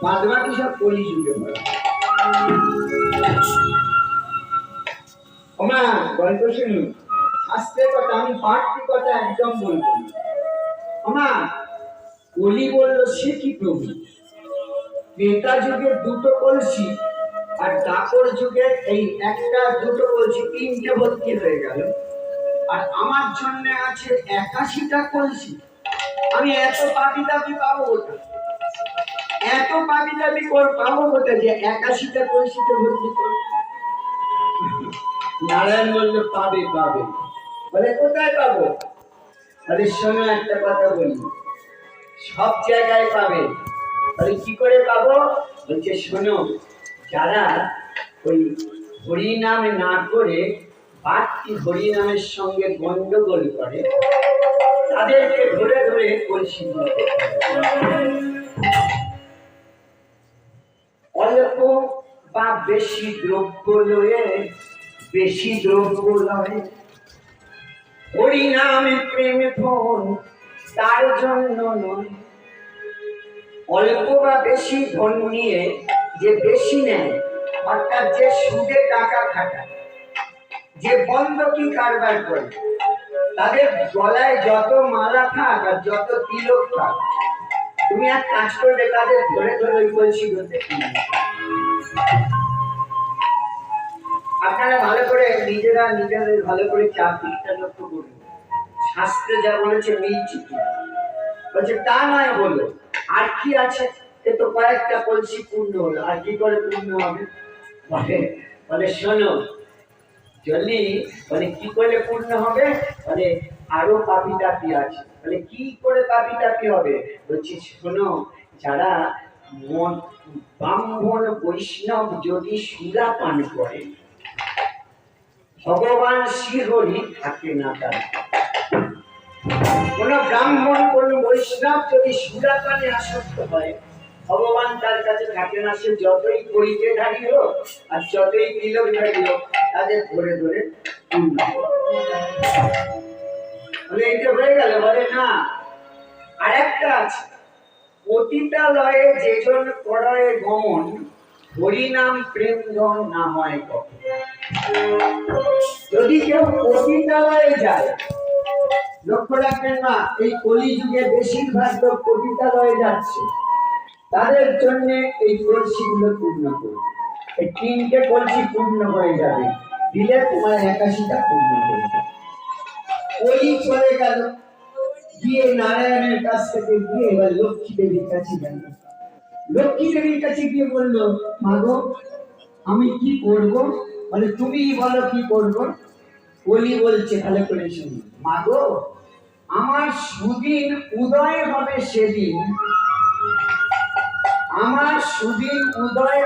বাদ বাকি সব কলিযুগে পড়া। ওমা গল্প শুনুন, শাস্ত্রের কথা, আমি পাঠটি কথা একদম বলবো না। ওমা কলি বললো সে কি প্রভু, ত্রেতা যুগের দুটো কলসি আর দাপর যুগের এই একটা দুটো কলসি, তিনটে ভর্তি হয়ে গেল, আর আমার জন্য আছে 81টা কলসি। আমি এত পাপি দাবি পাবো ওটা, এত পাপি দাবি পাবো ওটা যে 81টা কলসিতে ভর্তি করবো। নারায়ণ বলল পাবে পাবে। বলে কোথায় পাবো? তাহলে শোনো একটা কথা বলি, সব জায়গায় পাবে। তাহলে কি করে পাবো? বলছে শোনো, যারা ওই হরিনাম না করে বাড়তি হরিনামের সঙ্গে গন্ডগোল করে তাদেরকে ধরে ধরে কলসি দিতে। অল্প বা বেশি দ্রব্য লয়ে বেশি দ্রব্য লয়, হরিনামে প্রেমে ফোন তার জন্য নয়। অল্প বা বেশি ধন নিয়ে যে বেশি নেয়, অর্থাৎ যে সুদে টাকা খাটায়, যে বন্ধকি কারবার করে, তাদের গলায় যত মালা থাক আর যত তিলক থাক, তুমি এক কাজ করবে, তাদের ধরে ধরে ওই কলসি করতে। আপনারা ভালো করে নিজেরা নিজেদের ভালো করে চারদিকটা লক্ষ্য করুন, শাস্ত্রে যা বলেছে মিলছে কি? বলছে তা নয় বলো, আর কি আছে? এ তো কয়েকটা কলসি পূর্ণ হলো, আর কি করে পূর্ণ হবে? বলে শোনো জলদি, বলে কি করে পূর্ণ হবে? বলে আরো পাপি টাপি আছে। বলে কি করে পাপি টাপি হবে? বলছি শোনো, যারা ব্রাহ্মণ বৈষ্ণব যদি সুরা পান করে, ভগবান শ্রীহরি থাকে না তার। কোন ব্রাহ্মণ কোন বৈষ্ণব যদি সুরা পানে আসক্ত হয়, ভগবান তার কাছে থাকে না। সে যতই পরিচে ধারী হোক আর যতই তিলক ধারী হোক, তাদের ধরে ধরে বলে এইটা হয়ে গেল। বলে না, আর একটা আছে, পতিতালয়ে যেজন করয়ে গমন, হরিনাম প্রেম ধন না হয় কখন। যদি কেউ পতিতালয়ে যায়, লক্ষ্য রাখবেন না, এই কলিযুগে বেশিরভাগ লোক পতিতালয়ে যাচ্ছে, তাদের জন্য এই কলসিগুলো পূর্ণ করবে। এই তিনটে কলসি পূর্ণ হয়ে যাবে, দিলে তোমার 81টা পূর্ণ হয়ে যাবে। কলি চলে গেল, গিয়ে নারায়ণের কাছ থেকে গিয়ে এবার লক্ষ্মী দেবীর কাছে গেল। লক্ষ্মী দেবীর কাছে গিয়ে বললো, মাগো আমি কি করব? বলে তুমি বলো কি করব। কলি বলছে, ভালো করে শুনি, মাগো আমার সুদিন উদয় হবে সেদিন, আমার সুদিন উদয়